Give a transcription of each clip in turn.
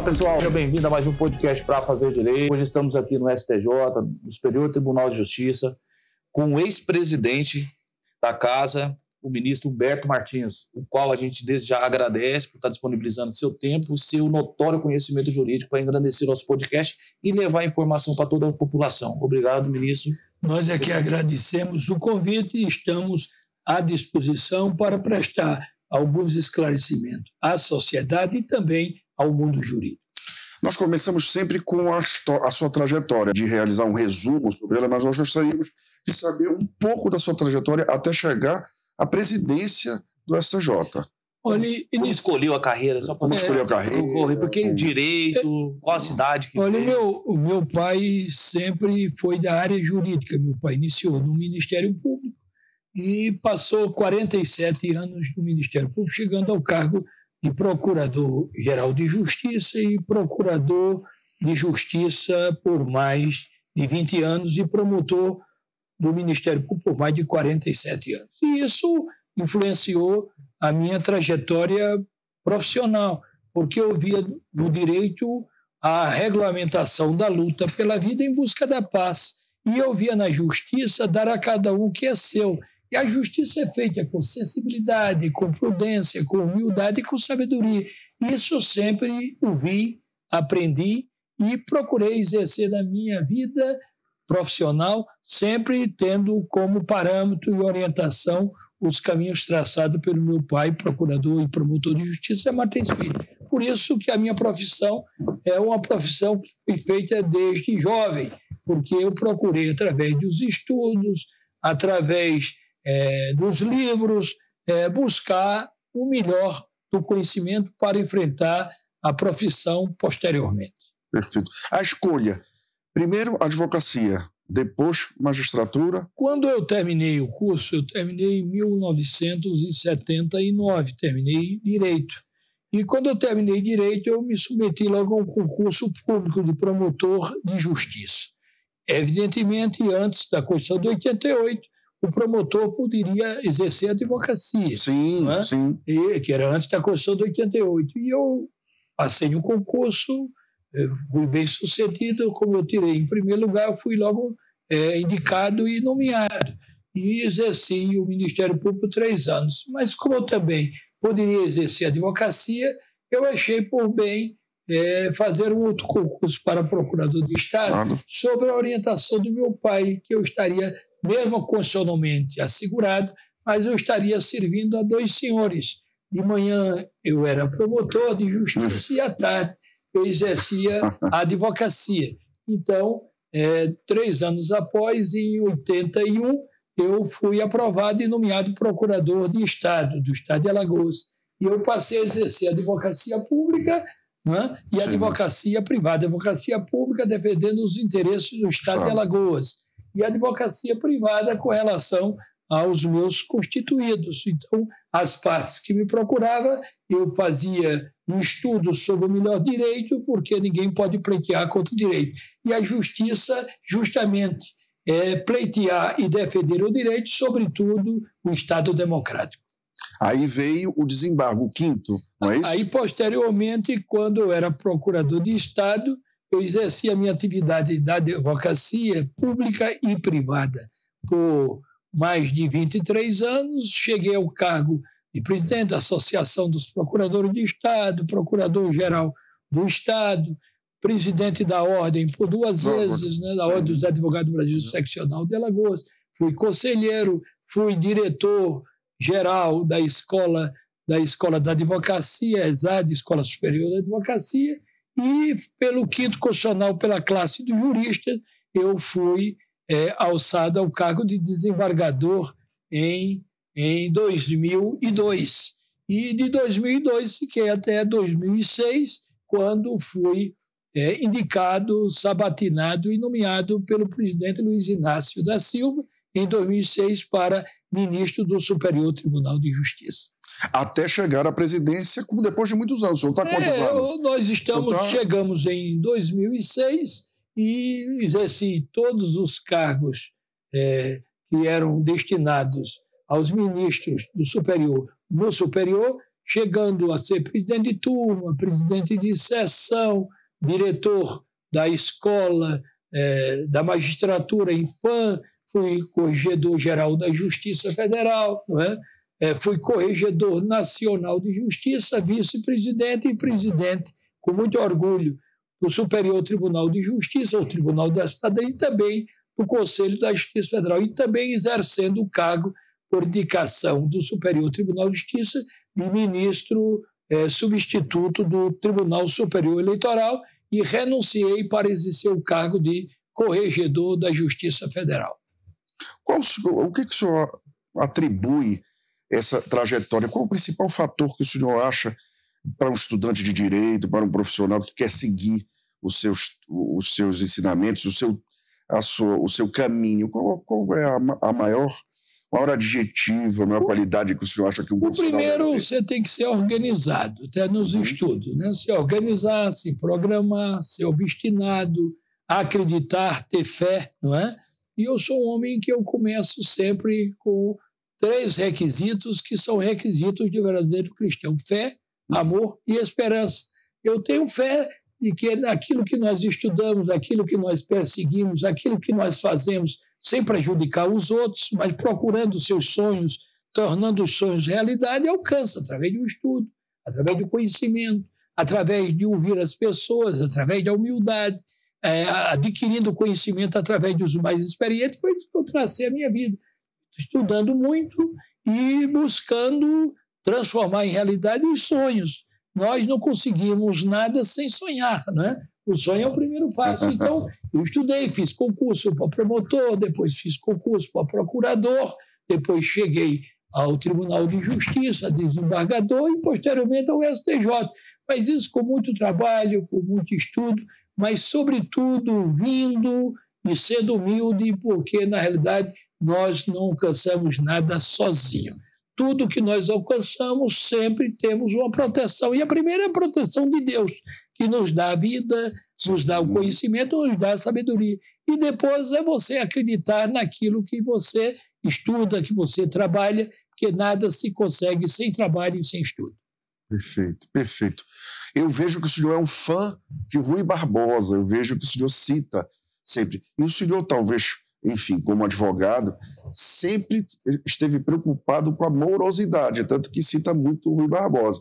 pessoal, seja bem-vindo a mais um podcast para fazer direito. Hoje estamos aqui no STJ, no Superior Tribunal de Justiça, com o ex-presidente da Casa, o ministro Humberto Martins, o qual a gente desde já agradece por estar disponibilizando seu tempo, seu notório conhecimento jurídico para engrandecer nosso podcast e levar informação para toda a população. Obrigado, ministro. Nós é que agradecemos o convite e estamos à disposição para prestar alguns esclarecimentos à sociedade e também ao mundo jurídico. Nós começamos sempre com a sua trajetória, de realizar um resumo sobre ela, mas nós gostaríamos de saber um pouco da sua trajetória até chegar à presidência do STJ. Olha, como escolheu a carreira? Só como escolheu a carreira? Porque direito, qual a cidade que olha, o meu pai sempre foi da área jurídica. Meu pai iniciou no Ministério Público e passou 47 anos no Ministério Público, chegando ao cargo de Procurador-Geral de Justiça e Procurador de Justiça por mais de 20 anos e promotor do Ministério Público por mais de 47 anos. E isso influenciou a minha trajetória profissional, porque eu via no direito a regulamentação da luta pela vida em busca da paz. E eu via na justiça dar a cada um o que é seu. E a justiça é feita com sensibilidade, com prudência, com humildade e com sabedoria. Isso eu sempre ouvi, aprendi e procurei exercer na minha vida profissional, sempre tendo como parâmetro e orientação os caminhos traçados pelo meu pai, procurador e promotor de justiça, Martins Filho. Por isso que a minha profissão é uma profissão que foi feita desde jovem, porque eu procurei, através dos estudos, através dos livros, buscar o melhor do conhecimento para enfrentar a profissão posteriormente. Perfeito. A escolha, primeiro advocacia, depois magistratura? Quando eu terminei o curso, eu terminei em 1979, terminei Direito. E quando eu terminei Direito, eu me submeti logo a um concurso público de promotor de justiça. Evidentemente, antes da Constituição de 88, o promotor poderia exercer a advocacia. Sim, não é? Sim. Que era antes da Constituição de 88. E eu passei no concurso, fui bem sucedido, como eu tirei em primeiro lugar, eu fui logo indicado e nomeado. E exerci o Ministério Público 3 anos. Mas como eu também poderia exercer a advocacia, eu achei por bem fazer um outro concurso para procurador de Estado sob a orientação do meu pai, que eu estaria, mesmo constitucionalmente assegurado, mas eu estaria servindo a 2 senhores. De manhã eu era promotor de justiça e à tarde eu exercia a advocacia. Então, 3 anos após, em 81, eu fui aprovado e nomeado procurador de Estado, do Estado de Alagoas. E eu passei a exercer a advocacia pública, né, e a advocacia privada. A advocacia pública defendendo os interesses do Estado de Alagoas. E a advocacia privada com relação aos meus constituídos. Então, as partes que me procuravam, eu fazia um estudo sobre o melhor direito, porque ninguém pode pleitear contra o direito. E a justiça, justamente, pleitear e defender o direito, sobretudo o Estado democrático. Aí veio o desembargo, o 5º, não é isso? Aí, posteriormente, quando eu era procurador de Estado, eu exerci a minha atividade da advocacia pública e privada por mais de 23 anos. Cheguei ao cargo de presidente da Associação dos Procuradores de Estado, procurador-geral do Estado, presidente da Ordem por 2 vezes, né, da Ordem dos Advogados do Brasil Seccional de Alagoas. Fui conselheiro, fui diretor-geral da Escola da Advocacia, ESAD, Escola Superior da Advocacia, e pelo 5º Constitucional, pela classe do jurista, eu fui alçado ao cargo de desembargador em 2002. E de 2002 fiquei até 2006, quando fui indicado, sabatinado e nomeado pelo presidente Luiz Inácio da Silva, em 2006, para ministro do Superior Tribunal de Justiça. Até chegar à presidência, depois de muitos anos. O senhor está quantos anos? Nós chegamos em 2006 e exerci todos os cargos que eram destinados aos ministros do superior no superior chegando a ser presidente de turma, presidente de sessão, diretor da escola, da magistratura em FAM, fui corregedor-geral da Justiça Federal, não é? Fui corregedor nacional de Justiça, vice-presidente e presidente, com muito orgulho, do Superior Tribunal de Justiça, o Tribunal da Cidadania, e também do Conselho da Justiça Federal, e também exercendo o cargo por indicação do Superior Tribunal de Justiça de ministro substituto do Tribunal Superior Eleitoral, e renunciei para exercer o cargo de corregedor da Justiça Federal. O que o senhor atribui essa trajetória? Qual o principal fator que o senhor acha para um estudante de direito, para um profissional que quer seguir os seus ensinamentos, o seu caminho? Qual é a maior adjetivo, a maior qualidade que o senhor acha que um profissional deve ter? Primeiro, você tem que ser organizado, até nos estudos, né? Se organizar, se programar, ser obstinado, acreditar, ter fé, não é? E eu sou um homem que eu começo sempre com 3 requisitos que são requisitos de verdadeiro cristão: fé, amor e esperança. Eu tenho fé de que aquilo que nós estudamos, aquilo que nós perseguimos, aquilo que nós fazemos, sem prejudicar os outros, mas procurando seus sonhos, tornando os sonhos realidade, alcança através do estudo, através do conhecimento, através de ouvir as pessoas, através da humildade, adquirindo conhecimento através dos mais experientes. Foi isso que eu tracei a minha vida, estudando muito e buscando transformar em realidade os sonhos. Nós não conseguimos nada sem sonhar, né? O sonho é o primeiro passo. Então, eu estudei, fiz concurso para promotor, depois fiz concurso para procurador, depois cheguei ao Tribunal de Justiça, desembargador, e posteriormente ao STJ. Mas isso com muito trabalho, com muito estudo, mas, sobretudo, vindo e sendo humilde, porque, na realidade, nós não alcançamos nada sozinhos. Tudo que nós alcançamos, sempre temos uma proteção. E a primeira é a proteção de Deus, que nos dá a vida, nos dá o conhecimento, nos dá a sabedoria. E depois é você acreditar naquilo que você estuda, que você trabalha, porque nada se consegue sem trabalho e sem estudo. Perfeito, perfeito. Eu vejo que o senhor é um fã de Rui Barbosa, eu vejo que o senhor cita sempre. E o senhor, talvez, enfim, como advogado, sempre esteve preocupado com a morosidade, tanto que cita muito o Rui Barbosa.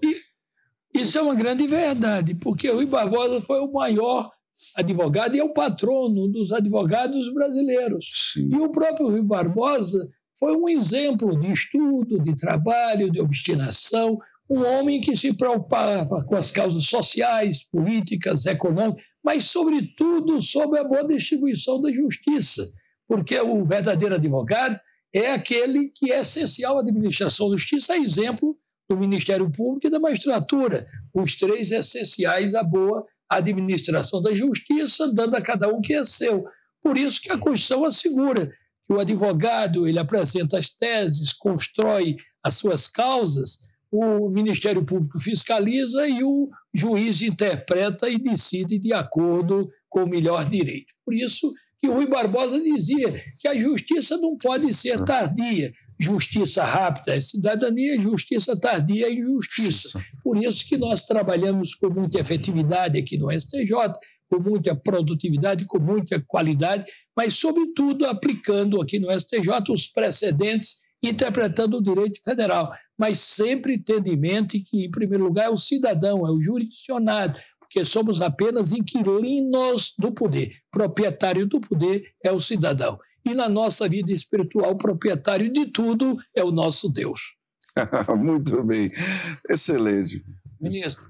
Isso é uma grande verdade, porque o Rui Barbosa foi o maior advogado e é o patrono dos advogados brasileiros. Sim. E o próprio Rui Barbosa foi um exemplo de estudo, de trabalho, de obstinação, um homem que se preocupava com as causas sociais, políticas, econômicas, mas, sobretudo, sobre a boa distribuição da justiça, porque o verdadeiro advogado é aquele que é essencial à administração da justiça, a exemplo do Ministério Público e da magistratura, os 3 essenciais à boa administração da justiça, dando a cada um que é seu. Por isso que a Constituição assegura que o advogado ele apresenta as teses, constrói as suas causas, o Ministério Público fiscaliza e o juiz interpreta e decide de acordo com o melhor direito. Por isso que o Rui Barbosa dizia que a justiça não pode ser tardia. Justiça rápida é cidadania, justiça tardia é injustiça. Por isso que nós trabalhamos com muita efetividade aqui no STJ, com muita produtividade, com muita qualidade, mas, sobretudo, aplicando aqui no STJ os precedentes, interpretando o direito federal, mas sempre tendo em mente que, em primeiro lugar, é o cidadão, é o jurisdicionado, porque somos apenas inquilinos do poder. Proprietário do poder é o cidadão. E na nossa vida espiritual, o proprietário de tudo é o nosso Deus. Muito bem. Excelente. Ministro,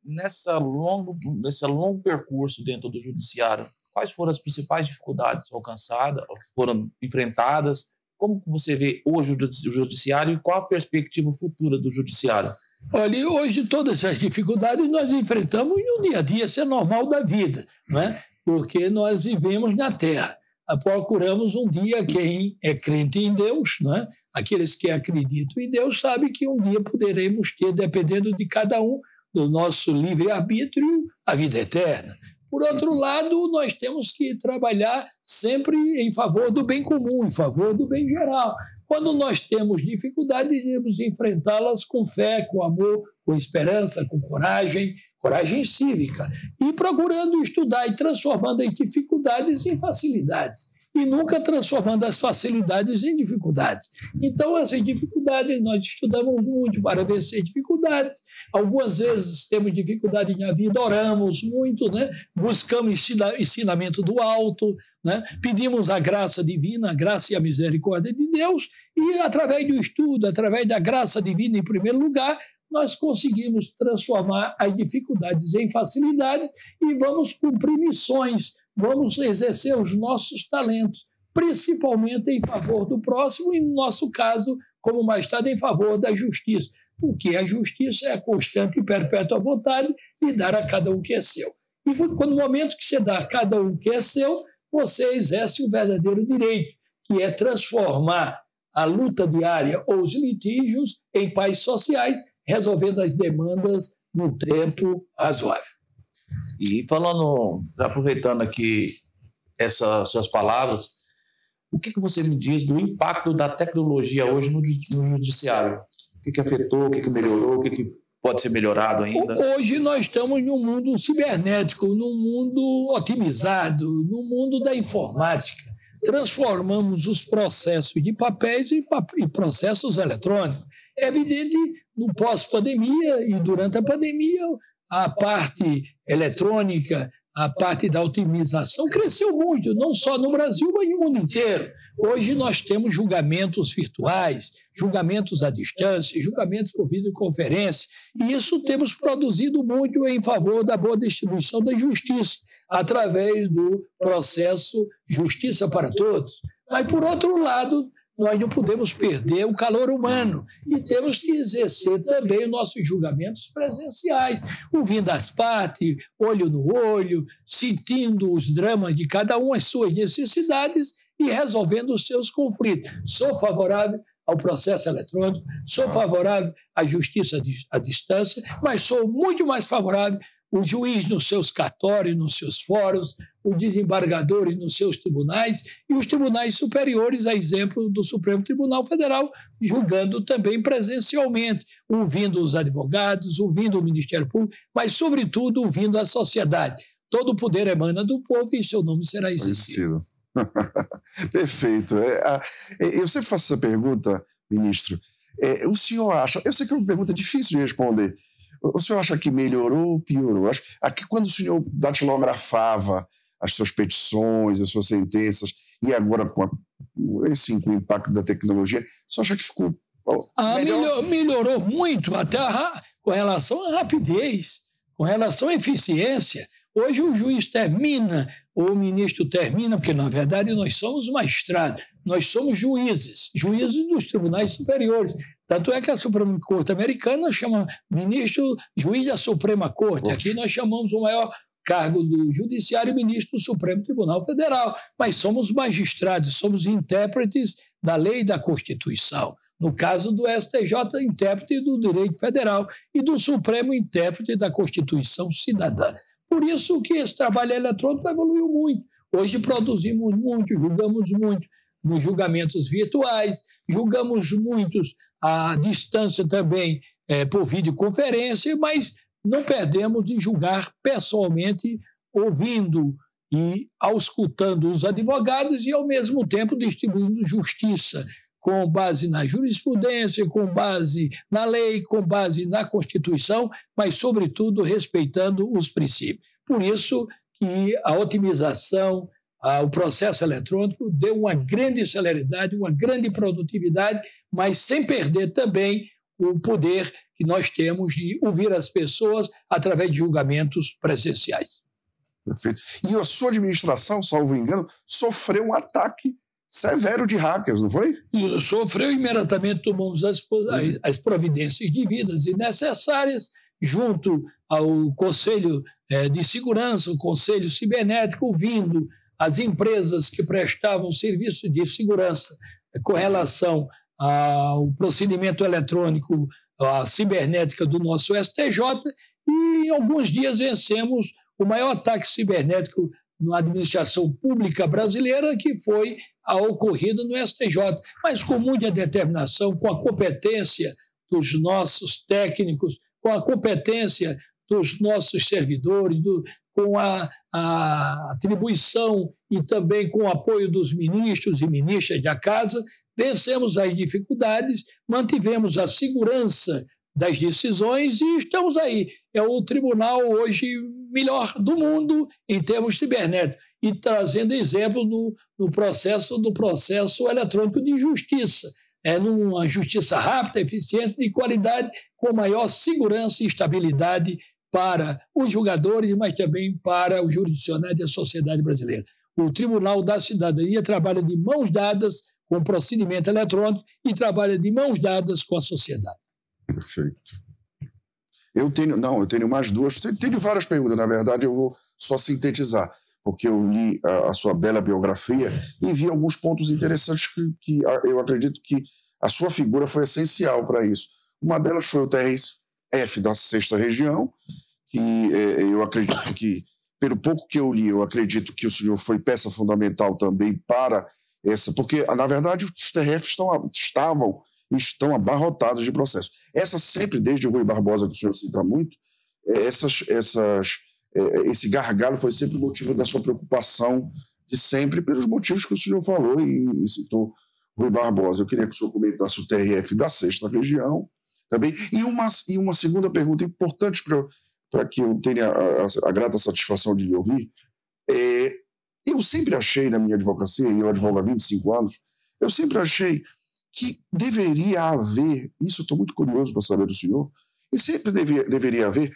nesse longo percurso dentro do judiciário, quais foram as principais dificuldades alcançadas, foram enfrentadas? Como você vê hoje o judiciário e qual a perspectiva futura do judiciário? Olha, hoje todas essas dificuldades nós enfrentamos no dia a dia, isso é normal da vida, não é? Porque nós vivemos na Terra. Procuramos um dia quem é crente em Deus, não é? Aqueles que acreditam em Deus sabem que um dia poderemos ter, dependendo de cada um, do nosso livre-arbítrio, a vida eterna. Por outro lado, nós temos que trabalhar sempre em favor do bem comum, em favor do bem geral. Quando nós temos dificuldades, devemos enfrentá-las com fé, com amor, com esperança, com coragem cívica, e procurando estudar e transformando as dificuldades em facilidades, e nunca transformando as facilidades em dificuldades. Então, essas dificuldades, nós estudamos muito para vencer dificuldades. Algumas vezes temos dificuldade na vida, oramos muito, né? Buscamos ensinamento do alto, né? Pedimos a graça divina, a graça e a misericórdia de Deus, e através do estudo, através da graça divina em primeiro lugar, nós conseguimos transformar as dificuldades em facilidades e vamos cumprir missões, vamos exercer os nossos talentos, principalmente em favor do próximo e, no nosso caso, como mais tarde, em favor da justiça, porque a justiça é a constante e perpétua vontade de dar a cada um o que é seu. E no momento que você dá a cada um o que é seu, você exerce o verdadeiro direito, que é transformar a luta diária ou os litígios em paz sociais, resolvendo as demandas no tempo razoável. E falando, aproveitando aqui essas suas palavras, o que você me diz do impacto da tecnologia hoje no judiciário? O que afetou, o que melhorou, o que pode ser melhorado ainda? Hoje nós estamos num mundo cibernético, num mundo otimizado, num mundo da informática. Transformamos os processos de papéis em processos eletrônicos. É evidente, no pós-pandemia e durante a pandemia, a parte eletrônica, a parte da otimização cresceu muito, não só no Brasil, mas no mundo inteiro. Hoje nós temos julgamentos virtuais, julgamentos à distância, julgamentos por videoconferência, e isso temos produzido muito em favor da boa distribuição da justiça, através do processo Justiça para Todos. Mas, por outro lado, nós não podemos perder o calor humano e temos que exercer também os nossos julgamentos presenciais, ouvindo as partes, olho no olho, sentindo os dramas de cada um, as suas necessidades e resolvendo os seus conflitos. Sou favorável ao processo eletrônico, sou favorável à justiça à distância, mas sou muito mais favorável o juiz nos seus cartórios, nos seus fóruns, o desembargador nos seus tribunais e os tribunais superiores, a exemplo do Supremo Tribunal Federal, julgando também presencialmente, ouvindo os advogados, ouvindo o Ministério Público, mas, sobretudo, ouvindo a sociedade. Todo o poder emana do povo e seu nome será exercido. Perfeito. Eu sempre faço essa pergunta, ministro. O senhor acha... Eu sei que é uma pergunta difícil de responder. O senhor acha que melhorou ou piorou? Aqui, quando o senhor datilografava as suas petições, as suas sentenças, e agora com o impacto da tecnologia, o senhor acha que ficou melhor? Melhorou muito, até com relação à rapidez, com relação à eficiência. Hoje o juiz termina, ou o ministro termina, porque, na verdade, nós somos magistrados, nós somos juízes dos tribunais superiores. Tanto é que a Suprema Corte americana chama juiz da Suprema Corte. Aqui nós chamamos o maior cargo do Judiciário ministro do Supremo Tribunal Federal. Mas somos magistrados, somos intérpretes da lei e da Constituição. No caso do STJ, intérprete do direito federal e do Supremo, intérprete da Constituição cidadã. Por isso que esse trabalho eletrônico evoluiu muito. Hoje produzimos muito, julgamos muito nos julgamentos virtuais, julgamos muitos à distância também por videoconferência, mas não perdemos de julgar pessoalmente, ouvindo e auscultando os advogados e, ao mesmo tempo, distribuindo justiça com base na jurisprudência, com base na lei, com base na Constituição, mas, sobretudo, respeitando os princípios. Por isso que a otimização, o processo eletrônico deu uma grande celeridade, uma grande produtividade, mas sem perder também o poder que nós temos de ouvir as pessoas através de julgamentos presenciais. Perfeito. E a sua administração, salvo engano, sofreu um ataque severo de hackers, não foi? Sofreu, imediatamente tomamos as providências devidas e necessárias, junto ao Conselho de Segurança, o Conselho Cibernético, ouvindo as empresas que prestavam serviço de segurança com relação ao procedimento eletrônico, a cibernética do nosso STJ, e em alguns dias vencemos o maior ataque cibernético na administração pública brasileira, que foi a ocorrida no STJ, mas com muita determinação, com a competência dos nossos técnicos, com a competência dos nossos servidores, com a atribuição e também com o apoio dos ministros e ministras da Casa, vencemos as dificuldades, mantivemos a segurança das decisões e estamos aí. É o tribunal hoje melhor do mundo em termos cibernéticos e trazendo exemplo no processo eletrônico de justiça. Numa justiça rápida, eficiente, de qualidade, com maior segurança e estabilidade para os julgadores, mas também para os jurisdicionais e a sociedade brasileira. O Tribunal da Cidadania trabalha de mãos dadas com o procedimento eletrônico e trabalha de mãos dadas com a sociedade. Perfeito. Eu tenho mais duas. Tenho várias perguntas, na verdade, eu vou só sintetizar, porque eu li a sua bela biografia e vi alguns pontos interessantes que eu acredito que a sua figura foi essencial para isso. Uma delas foi o TRF da 6ª Região, que eu acredito que, pelo pouco que eu li, eu acredito que o senhor foi peça fundamental também para essa, porque, na verdade, os TRF estão abarrotados de processos. Essa sempre, desde o Rui Barbosa, que o senhor cita muito, esse gargalo foi sempre o motivo da sua preocupação de sempre, pelos motivos que o senhor falou e citou Rui Barbosa. Eu queria que o senhor comentasse o TRF da 6ª Região também. E uma segunda pergunta importante para que eu tenha a grata satisfação de lhe ouvir. Eu sempre achei, na minha advocacia, e eu advogo há 25 anos, eu sempre achei que deveria haver, isso estou muito curioso para saber do senhor, e sempre deveria haver,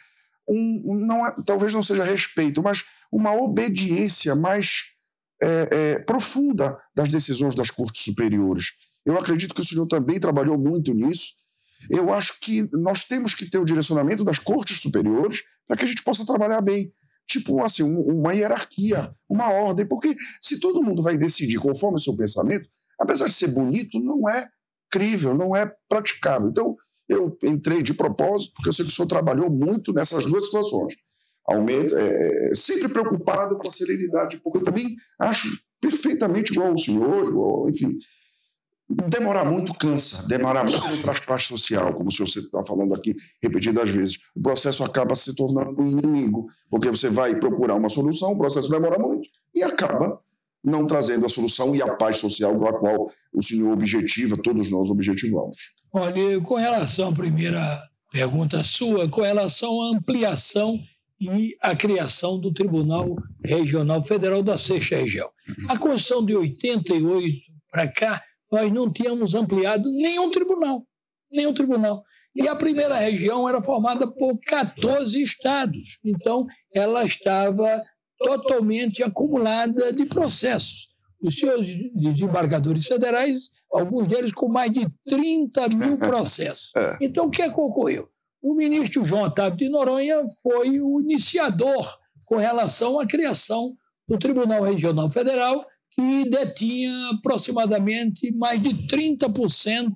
talvez não seja respeito, mas uma obediência mais profunda das decisões das cortes superiores. Eu acredito que o senhor também trabalhou muito nisso. Eu acho que nós temos que ter o direcionamento das cortes superiores para que a gente possa trabalhar bem. Tipo assim, uma hierarquia, uma ordem, porque se todo mundo vai decidir conforme o seu pensamento, apesar de ser bonito, não é crível, não é praticável. Então, eu entrei de propósito, porque eu sei que o senhor trabalhou muito nessas duas situações. Sempre preocupado com a celeridade, porque eu também acho perfeitamente igual ao senhor, enfim. Demorar muito cansa, demorar muito no traspasse social, como o senhor está falando aqui repetidas vezes. O processo acaba se tornando um inimigo, porque você vai procurar uma solução, o processo demora muito e acaba não trazendo a solução e a paz social com a qual o senhor objetiva, todos nós objetivamos. Olha, com relação à primeira pergunta sua, com relação à ampliação e a criação do Tribunal Regional Federal da 6ª Região. A Constituição de 88 para cá, nós não tínhamos ampliado nenhum tribunal. E a primeira região era formada por 14 estados. Então, ela estava totalmente acumulada de processos. Os senhores desembargadores federais, alguns deles com mais de 30 mil processos. Então, o que ocorreu? O ministro João Otávio de Noronha foi o iniciador com relação à criação do Tribunal Regional Federal, que detinha aproximadamente mais de 30%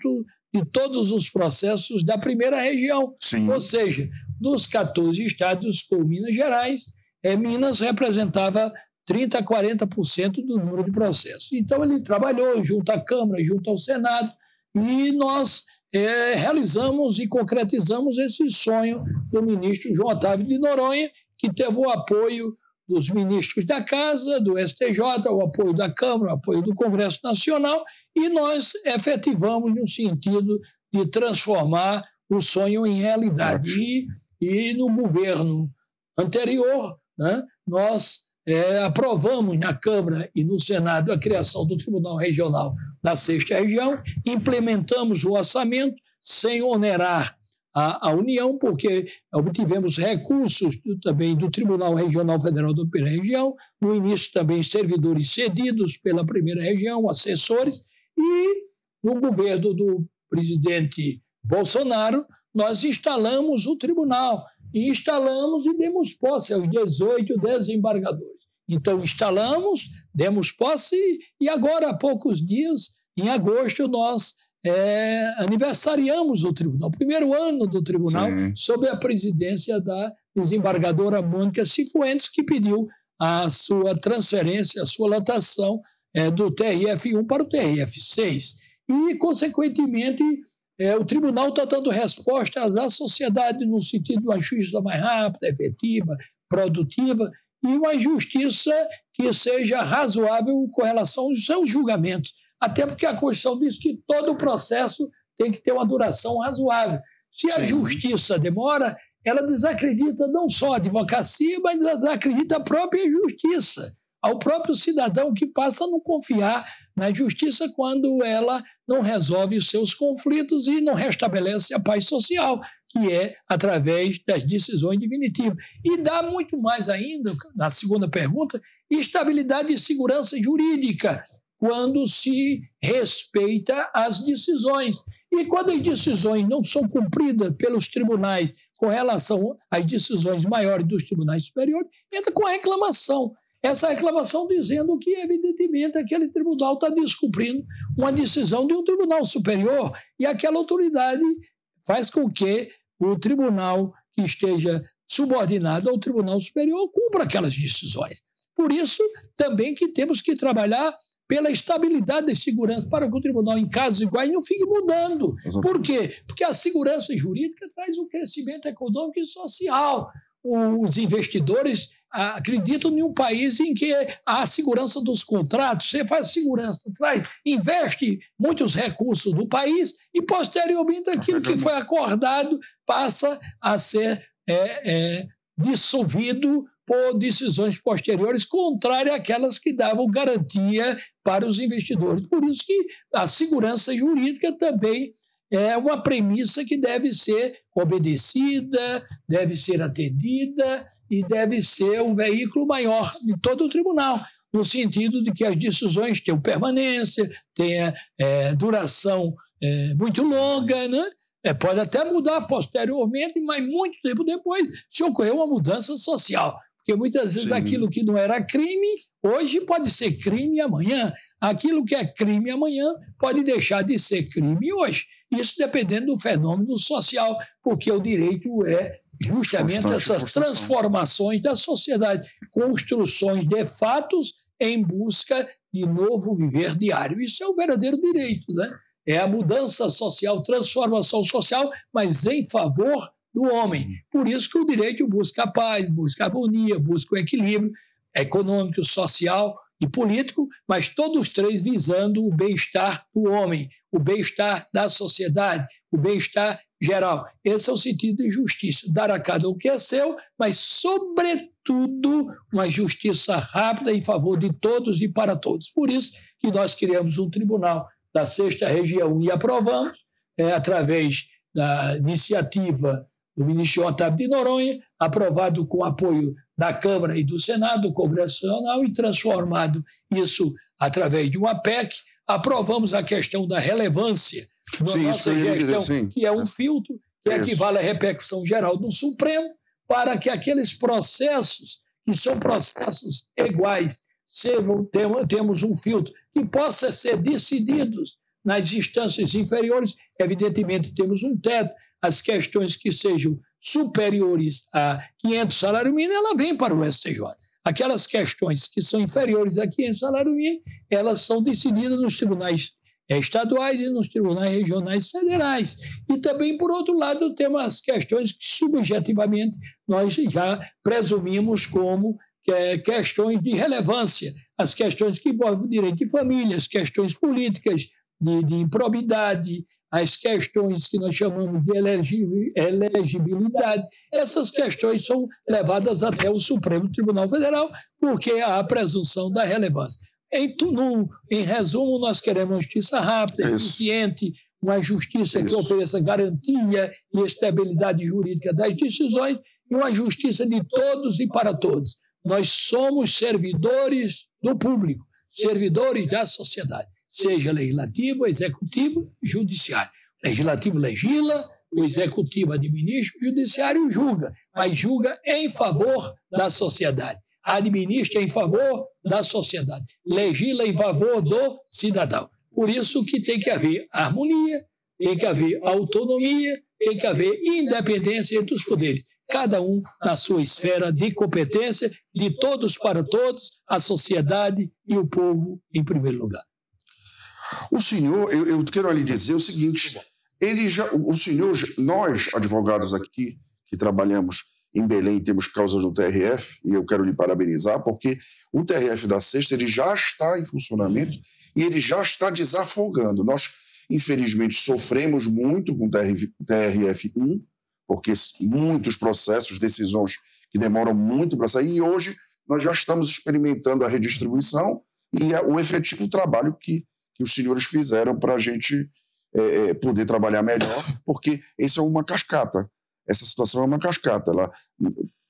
de todos os processos da primeira região. Sim. Ou seja, dos 14 estados por Minas Gerais, Minas representava 30% a 40% do número de processos. Então, ele trabalhou junto à Câmara, junto ao Senado, e nós realizamos e concretizamos esse sonho do ministro João Otávio de Noronha, que teve o apoio dos ministros da Casa, do STJ, o apoio da Câmara, o apoio do Congresso Nacional, e nós efetivamos no sentido de transformar o sonho em realidade. E no governo anterior, né, nós aprovamos na Câmara e no Senado a criação do Tribunal Regional da 6ª Região, implementamos o orçamento sem onerar a União, porque obtivemos recursos também do Tribunal Regional Federal da Primeira Região, no início também servidores cedidos pela Primeira Região, assessores, e no governo do presidente Bolsonaro, nós instalamos o tribunal, e instalamos e demos posse aos 18 desembargadores. Então, instalamos, demos posse, e agora, há poucos dias, em agosto, nós aniversariamos o tribunal, o primeiro ano do tribunal, Sim. sob a presidência da desembargadora Mônica Cifuentes, que pediu a sua transferência, a sua lotação do TRF1 para o TRF6. E, consequentemente, o tribunal está dando resposta à sociedade no sentido de uma justiça mais rápida, efetiva, produtiva, e uma justiça que seja razoável com relação aos seus julgamentos. Até porque a Constituição diz que todo o processo tem que ter uma duração razoável. Se a justiça demora, ela desacredita não só a advocacia, mas desacredita a própria justiça, ao próprio cidadão que passa a não confiar na justiça quando ela não resolve os seus conflitos e não restabelece a paz social, que é através das decisões definitivas. E dá muito mais ainda, na segunda pergunta, estabilidade e segurança jurídica, quando se respeita as decisões. E quando as decisões não são cumpridas pelos tribunais com relação às decisões maiores dos tribunais superiores, entra com a reclamação. Essa reclamação dizendo que, evidentemente, aquele tribunal está descumprindo uma decisão de um tribunal superior e aquela autoridade faz com que o tribunal que esteja subordinado ao tribunal superior cumpra aquelas decisões. Por isso, também que temos que trabalhar pela estabilidade e segurança para que o tribunal, em casos iguais, não fique mudando. Por quê? Porque a segurança jurídica traz um crescimento econômico e social. Os investidores acreditam em um país em que há a segurança dos contratos, você faz segurança, investe muitos recursos do país e, posteriormente, aquilo que foi acordado passa a ser dissolvido por decisões posteriores contrárias àquelas que davam garantia para os investidores. Por isso que a segurança jurídica também é uma premissa que deve ser obedecida, deve ser atendida e deve ser um veículo maior de todo o tribunal, no sentido de que as decisões tenham permanência, tenham duração muito longa, né? Pode até mudar posteriormente, mas muito tempo depois, se ocorrer uma mudança social. Porque muitas vezes aquilo que não era crime, hoje pode ser crime amanhã. Aquilo que é crime amanhã pode deixar de ser crime hoje. Isso dependendo do fenômeno social, porque o direito é justamente essas transformações da sociedade, construções de fatos em busca de novo viver diário. Isso é o verdadeiro direito, né? É a mudança social, transformação social, mas em favor do homem. Por isso que o direito busca a paz, busca a harmonia, busca o equilíbrio econômico, social e político, mas todos três visando o bem-estar do homem, o bem-estar da sociedade, o bem-estar geral. Esse é o sentido de justiça, dar a cada um o que é seu, mas, sobretudo, uma justiça rápida em favor de todos e para todos. Por isso que nós criamos um tribunal da 6ª Região e aprovamos, através da iniciativa do ministro Otávio de Noronha, aprovado com apoio da Câmara e do Senado, do Congresso Nacional, e transformado isso através de uma PEC. Aprovamos a questão da relevância da nossa gestão, que é um filtro que equivale à repercussão geral do Supremo, para que aqueles processos, que são processos iguais, temos um filtro que possa ser decididos nas instâncias inferiores. Evidentemente, temos um teto. As questões que sejam superiores a 500 salário mínimo, ela vem para o STJ. Aquelas questões que são inferiores a 500 salário mínimo, elas são decididas nos tribunais estaduais e nos tribunais regionais federais. E também, por outro lado, temos as questões que, subjetivamente, nós já presumimos como questões de relevância, as questões que envolvem o direito de família, as questões políticas de improbidade, as questões que nós chamamos de elegibilidade. Essas questões são levadas até o Supremo Tribunal Federal, porque há a presunção da relevância. Em resumo, nós queremos uma justiça rápida, eficiente, uma justiça que ofereça garantia e estabilidade jurídica das decisões e uma justiça de todos e para todos. Nós somos servidores do público, servidores da sociedade, seja legislativo, executivo, judiciário. Legislativo legisla, o executivo administra, o judiciário julga, mas julga em favor da sociedade. Administra em favor da sociedade, legisla em favor do cidadão. Por isso que tem que haver harmonia, tem que haver autonomia, tem que haver independência entre os poderes. cada um na sua esfera de competência, de todos para todos, a sociedade e o povo em primeiro lugar. O senhor, eu quero lhe dizer o seguinte, nós, advogados aqui, que trabalhamos em Belém, temos causas no TRF, e eu quero lhe parabenizar, porque o TRF da Sexta ele já está em funcionamento e ele já está desafogando. Nós, infelizmente, sofremos muito com o TRF1, porque muitos processos, decisões que demoram muito para sair, e hoje nós já estamos experimentando a redistribuição e o efetivo trabalho que os senhores fizeram para a gente poder trabalhar melhor, porque isso é uma cascata. Essa situação é uma cascata. Ela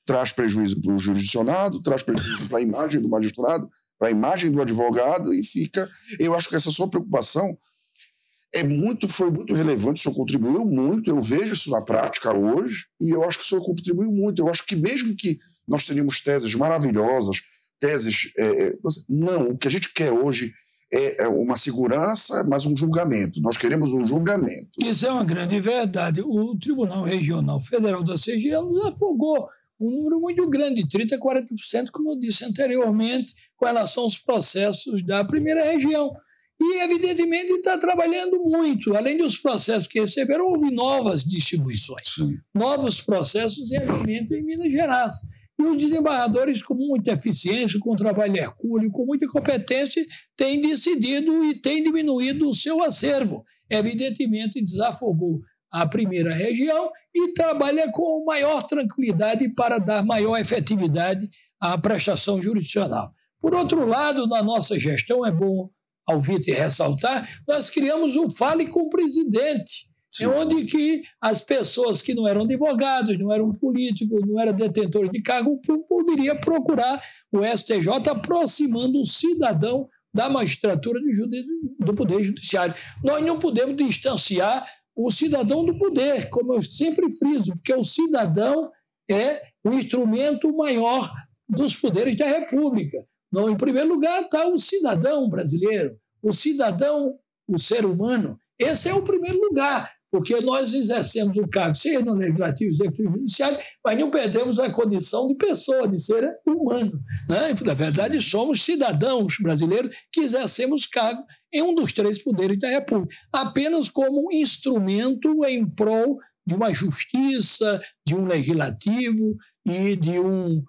traz prejuízo para o jurisdicionado, traz prejuízo para a imagem do magistrado, para a imagem do advogado, e fica... Eu acho que essa sua preocupação foi muito relevante, o senhor contribuiu muito, eu vejo isso na prática hoje, e eu acho que o senhor contribuiu muito. Eu acho que mesmo que nós teríamos teses maravilhosas, não, o que a gente quer hoje é uma segurança, mas um julgamento. Nós queremos um julgamento. Isso é uma grande verdade. O Tribunal Regional Federal da CGE nos afogou um número muito grande, 30% a 40%, como eu disse anteriormente, com relação aos processos da primeira região. E, evidentemente, está trabalhando muito. Além dos processos que receberam, houve novas distribuições. Sim. Novos processos em alimento em Minas Gerais. E os desembargadores, com muita eficiência, com trabalho hercúleo, com muita competência, têm decidido e têm diminuído o seu acervo. Evidentemente, desafogou a primeira região e trabalha com maior tranquilidade para dar maior efetividade à prestação jurisdicional. Por outro lado, na nossa gestão, é bom ouvir e ressaltar, nós criamos o Fale com o Presidente, onde que as pessoas que não eram advogados, não eram políticos, não eram detentores de cargo público, poderiam procurar o STJ aproximando o cidadão da magistratura do Poder Judiciário. Nós não podemos distanciar o cidadão do poder, como eu sempre friso, porque o cidadão é o instrumento maior dos poderes da República. Não, em primeiro lugar está o cidadão brasileiro, o cidadão, o ser humano. Esse é o primeiro lugar, porque nós exercemos o cargo, seja no Legislativo, Executivo e Judiciário, mas não perdemos a condição de pessoa, de ser humano. Né? Na verdade, somos cidadãos brasileiros que exercemos cargo em um dos três poderes da República, apenas como instrumento em prol de uma justiça, de um legislativo e de um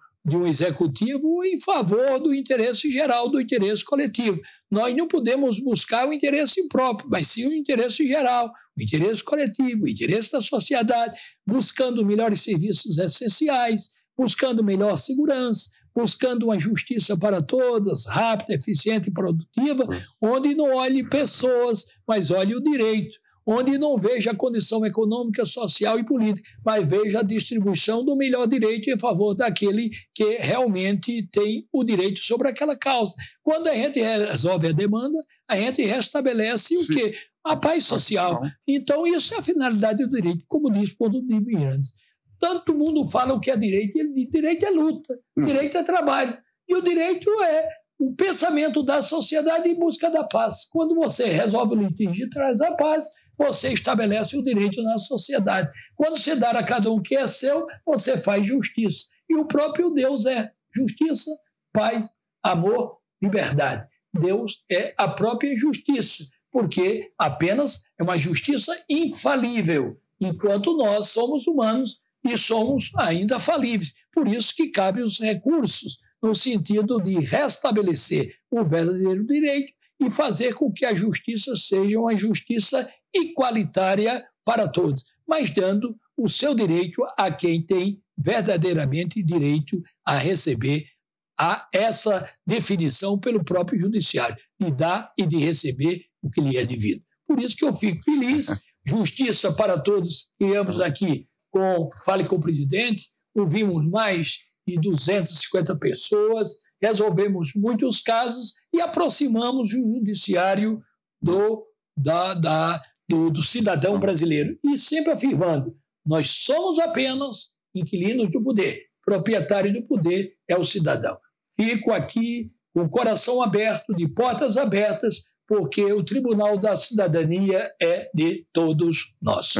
executivo em favor do interesse geral, do interesse coletivo. Nós não podemos buscar o interesse próprio, mas sim o interesse geral, o interesse coletivo, o interesse da sociedade, buscando melhores serviços essenciais, buscando melhor segurança, buscando uma justiça para todas, rápida, eficiente e produtiva, onde não olhe pessoas, mas olhe o direito, onde não veja a condição econômica, social e política, mas veja a distribuição do melhor direito em favor daquele que realmente tem o direito sobre aquela causa. Quando a gente resolve a demanda, a gente restabelece o quê? A paz social. Então, isso é a finalidade do direito, como diz Ponto de Mirandes. Todo mundo fala o que é direito, e ele diz, direito é luta, direito é trabalho. E o direito é o pensamento da sociedade em busca da paz. Quando você resolve o litígio e traz a paz, você estabelece o direito na sociedade. Quando você dá a cada um o que é seu, você faz justiça. E o próprio Deus é justiça, paz, amor, liberdade. Deus é a própria justiça, porque apenas é uma justiça infalível, enquanto nós somos humanos e somos ainda falíveis. Por isso que cabem os recursos, no sentido de restabelecer o verdadeiro direito e fazer com que a justiça seja uma justiça igualitária para todos, mas dando o seu direito a quem tem verdadeiramente direito a receber essa definição pelo próprio judiciário, de dar e de receber o que lhe é devido. Por isso que eu fico feliz, justiça para todos, criamos aqui Fale com o Presidente, ouvimos mais de 250 pessoas, resolvemos muitos casos e aproximamos o judiciário do cidadão brasileiro. E sempre afirmando, nós somos apenas inquilinos do poder, proprietário do poder é o cidadão. Fico aqui com o coração aberto, de portas abertas, porque o Tribunal da Cidadania é de todos nós.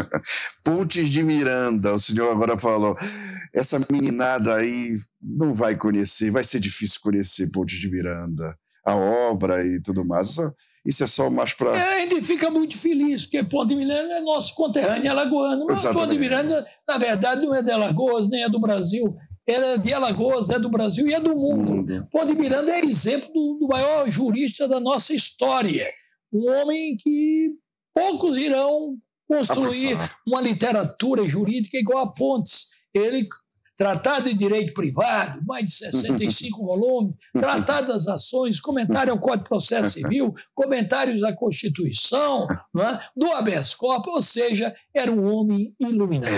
Pontes de Miranda, o senhor agora falou. Essa meninada aí não vai conhecer, vai ser difícil conhecer Pontes de Miranda, a obra e tudo mais. Isso é só mais para... A gente fica muito feliz, porque Ponte de Miranda é nosso conterrâneo alagoano. Mas Ponte de Miranda, na verdade, não é de Alagoas, nem é do Brasil. É de Alagoas, é do Brasil e é do mundo. Ponte de Miranda é exemplo do maior jurista da nossa história. Um homem que poucos irão construir uma literatura jurídica igual a Pontes. Ele, Tratado de Direito Privado, mais de 65 volumes, Tratado das Ações, comentário ao Código de Processo Civil, comentários à Constituição, não é? Do habeas corpus, ou seja, era um homem iluminado.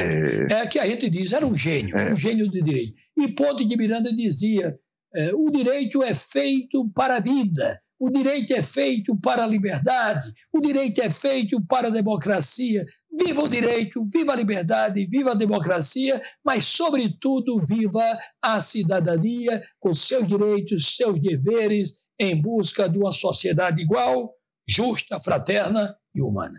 É que a gente diz, era um gênio de direito. E Ponte de Miranda dizia, o direito é feito para a vida, o direito é feito para a liberdade, o direito é feito para a democracia. Viva o direito, viva a liberdade, viva a democracia, mas, sobretudo, viva a cidadania com seus direitos, seus deveres, em busca de uma sociedade igual, justa, fraterna e humana.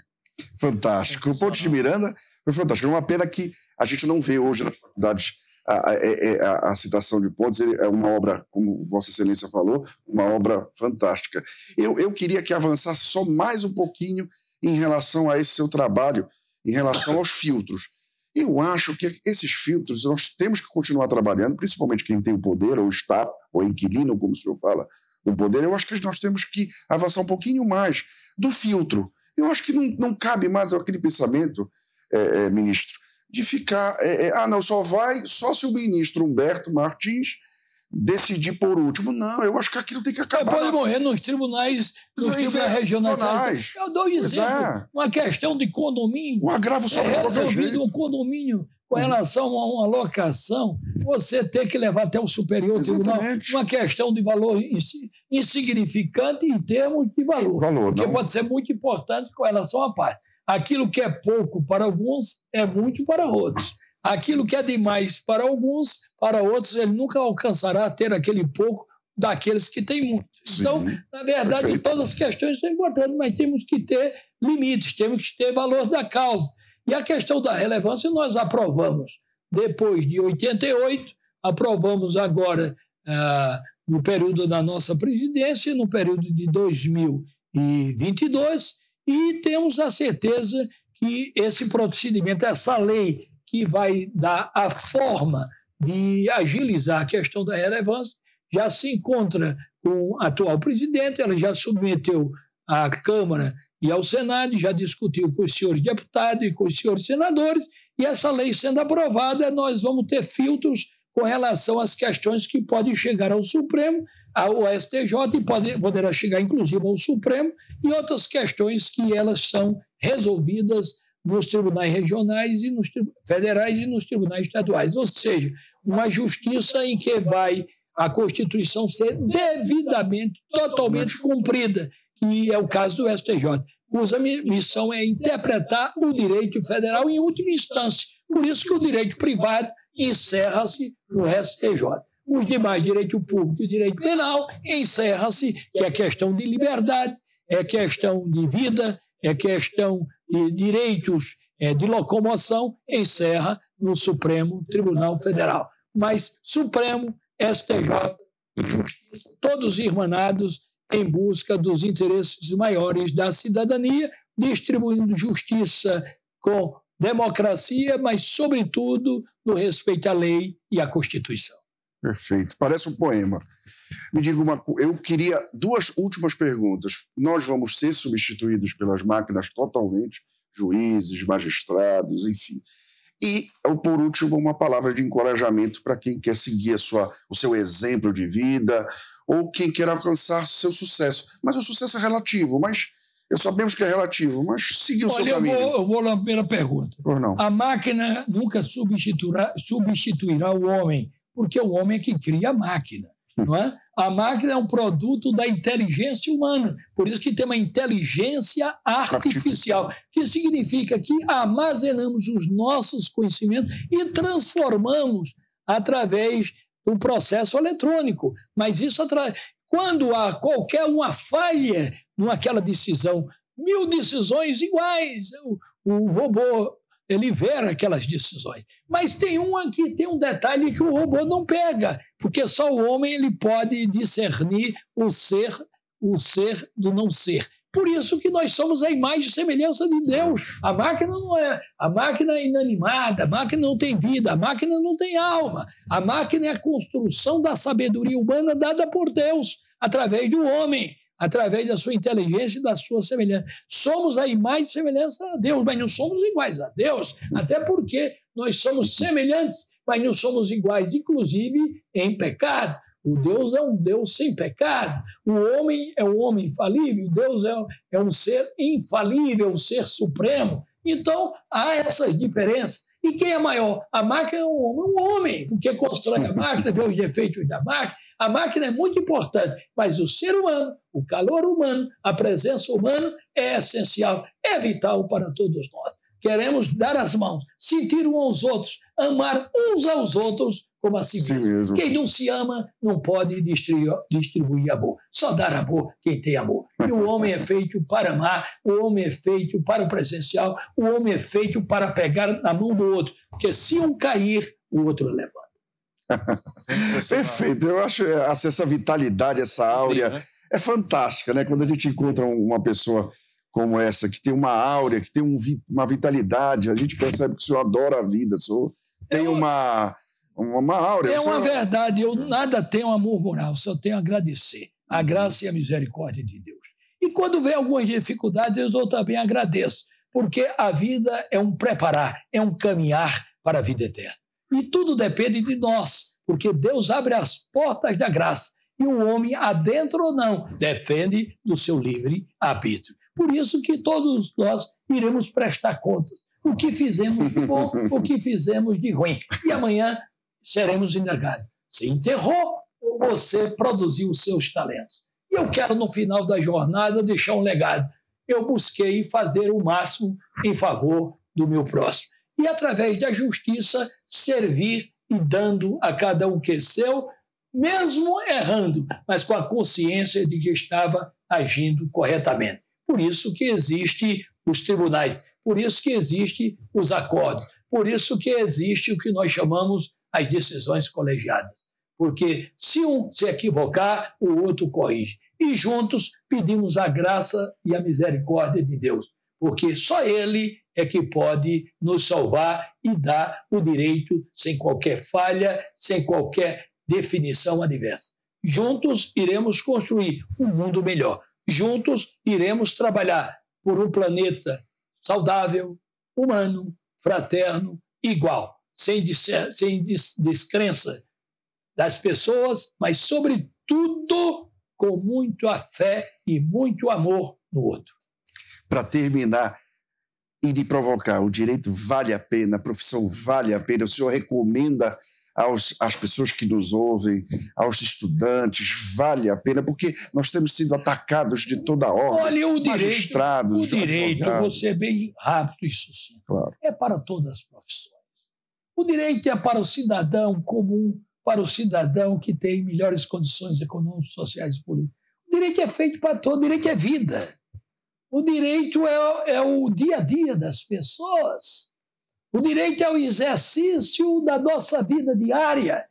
Fantástico. O Ponte de Miranda foi fantástico. É uma pena que a gente não vê hoje nas faculdades a citação de Pontes. É uma obra, como Vossa Excelência falou, uma obra fantástica. Eu queria que avançasse só mais um pouquinho em relação a esse seu trabalho, em relação aos filtros. Eu acho que esses filtros nós temos que continuar trabalhando, principalmente quem tem o poder, ou está, ou inquilino, como o senhor fala, do poder. Eu acho que nós temos que avançar um pouquinho mais do filtro. Eu acho que não cabe mais aquele pensamento, ministro, de ficar... não, só se o ministro Humberto Martins decidir por último. Não, eu acho que aquilo tem que acabar. Pode morrer nos tribunais regionais. Eu dou um exemplo. Uma questão de condomínio. Um agravo só para resolvido um condomínio com relação a uma locação, você tem que levar até o superior tribunal uma questão de valor insignificante em termos de valor. Porque pode ser muito importante com relação à parte. Aquilo que é pouco para alguns é muito para outros. Aquilo que é demais para alguns, para outros, ele nunca alcançará ter aquele pouco daqueles que têm muito. Sim, então, na verdade, todas as questões são importantes, mas temos que ter limites, temos que ter valor da causa. E a questão da relevância nós aprovamos depois de 88, aprovamos agora no período da nossa presidência, no período de 2022, e temos a certeza que esse procedimento, essa lei, que vai dar a forma de agilizar a questão da relevância, já se encontra com o atual presidente, ela já submeteu à Câmara e ao Senado, já discutiu com os senhores deputados e com os senhores senadores, e essa lei sendo aprovada, nós vamos ter filtros com relação às questões que podem chegar ao Supremo, ao STJ, e poderá chegar inclusive ao Supremo, e outras questões que elas são resolvidas nos tribunais regionais e nos federais e nos tribunais estaduais. Ou seja, uma justiça em que vai a Constituição ser devidamente, totalmente cumprida, que é o caso do STJ, cuja missão é interpretar o direito federal em última instância. Por isso que o direito privado encerra-se no STJ. Os demais, direito público e direito penal, encerra-se, que é questão de liberdade, é questão de vida, é questão de direitos de locomoção, encerra no Supremo Tribunal Federal. Mas Supremo, STJ e Justiça, todos irmanados em busca dos interesses maiores da cidadania, distribuindo justiça com democracia, mas, sobretudo, no respeito à lei e à Constituição. Perfeito. Parece um poema. Me diga eu queria duas últimas perguntas. Nós vamos ser substituídos pelas máquinas totalmente, juízes, magistrados, enfim. E, por último, uma palavra de encorajamento para quem quer seguir o seu exemplo de vida ou quem quer alcançar seu sucesso. Mas o sucesso é relativo, sabemos que é relativo, mas seguir o seu caminho. Eu vou na primeira pergunta. Não. A máquina nunca substituirá o homem, porque o homem é que cria a máquina. Não é? A máquina é um produto da inteligência humana, por isso que tem uma inteligência artificial, que significa que armazenamos os nossos conhecimentos e transformamos através do processo eletrônico. Mas isso quando há qualquer uma falha naquela decisão, 1000 decisões iguais, o robô ele vê aquelas decisões. Mas tem uma que tem um detalhe que o robô não pega, porque só o homem ele pode discernir o ser do não ser. Por isso que nós somos a imagem e semelhança de Deus. A máquina não é. A máquina é inanimada, a máquina não tem vida, a máquina não tem alma. A máquina é a construção da sabedoria humana dada por Deus, através do homem, através da sua inteligência e da sua semelhança. Somos a imagem e semelhança a Deus, mas não somos iguais a Deus, até porque nós somos semelhantes, mas não somos iguais, inclusive em pecado. O Deus é um Deus sem pecado. O homem é um homem infalível. Deus é um ser infalível, um ser supremo. Então, há essas diferenças. E quem é maior? A máquina é um homem, porque constrói a máquina, vê os defeitos da máquina. A máquina é muito importante, mas o ser humano, o calor humano, a presença humana é essencial, é vital para todos nós. Queremos dar as mãos, sentir uns aos outros, amar uns aos outros como a si mesmo. Quem não se ama não pode distribuir amor. Só dar amor quem tem amor. E o homem é feito para amar, o homem é feito para o presencial, o homem é feito para pegar na mão do outro. Porque se um cair, o outro levanta. Perfeito. Eu acho essa vitalidade, essa áurea, é fantástica, né? Quando a gente encontra uma pessoa como essa, que tem uma áurea, que tem uma vitalidade, a gente percebe que o senhor adora a vida, o senhor tem uma áurea. É uma verdade, eu nada tenho a murmurar, só tenho a agradecer a graça e a misericórdia de Deus. E quando vem algumas dificuldades, eu também agradeço, porque a vida é um preparar, é um caminhar para a vida eterna. E tudo depende de nós, porque Deus abre as portas da graça e o homem, adentra ou não, depende do seu livre arbítrio. Por isso que todos nós iremos prestar contas. O que fizemos de bom, o que fizemos de ruim. E amanhã seremos indagados. Você enterrou ou você produziu os seus talentos? E eu quero, no final da jornada, deixar um legado. Eu busquei fazer o máximo em favor do meu próximo. E, através da justiça, servir e dando a cada um que é seu, mesmo errando, mas com a consciência de que estava agindo corretamente. Por isso que existem os tribunais, por isso que existem os acordos, por isso que existe o que nós chamamos as decisões colegiadas. Porque se um se equivocar, o outro corrige. E juntos pedimos a graça e a misericórdia de Deus, porque só Ele é que pode nos salvar e dar o direito sem qualquer falha, sem qualquer definição adversa. Juntos iremos construir um mundo melhor. Juntos iremos trabalhar por um planeta saudável, humano, fraterno, igual, sem descrença das pessoas, mas, sobretudo, com muita fé e muito amor no outro. Para terminar, e de provocar, o direito vale a pena, a profissão vale a pena, o senhor recomenda às pessoas que nos ouvem, aos estudantes, vale a pena, porque nós temos sido atacados de toda ordem. Olha, o magistrados, direito, vou ser bem rápido e sucinto, claro, é para todas as profissões. O direito é para o cidadão comum, para o cidadão que tem melhores condições econômicas, sociais e políticas. O direito é feito para todo, o direito é vida. O direito é o dia a dia das pessoas. O direito é o exercício da nossa vida diária.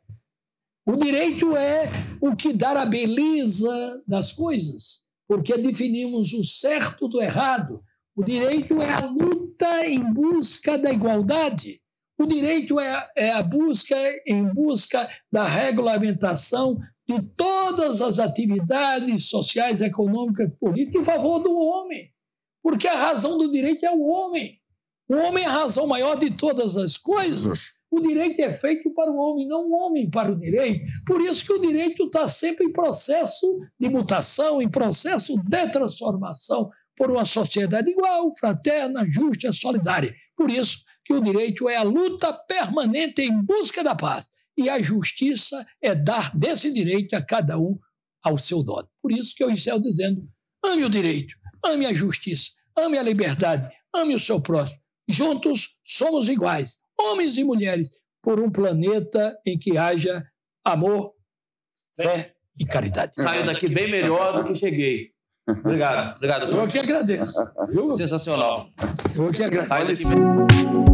O direito é o que dá a beleza das coisas, porque definimos o certo do errado. O direito é a luta em busca da igualdade. O direito é a busca da regulamentação de todas as atividades sociais, econômicas e políticas em favor do homem. Porque a razão do direito é o homem. O homem é a razão maior de todas as coisas. O direito é feito para o homem, não o homem para o direito. Por isso que o direito está sempre em processo de mutação, em processo de transformação por uma sociedade igual, fraterna, justa, solidária. Por isso que o direito é a luta permanente em busca da paz. E a justiça é dar desse direito a cada um ao seu dono. Por isso que eu encerro dizendo: ame o direito, ame a justiça, ame a liberdade, ame o seu próximo. Juntos somos iguais, homens e mulheres, por um planeta em que haja amor, fé e caridade. Saio daqui bem melhor do que cheguei. Obrigado, Eu que agradeço. Sensacional. Eu que agradeço. Saio daqui bem...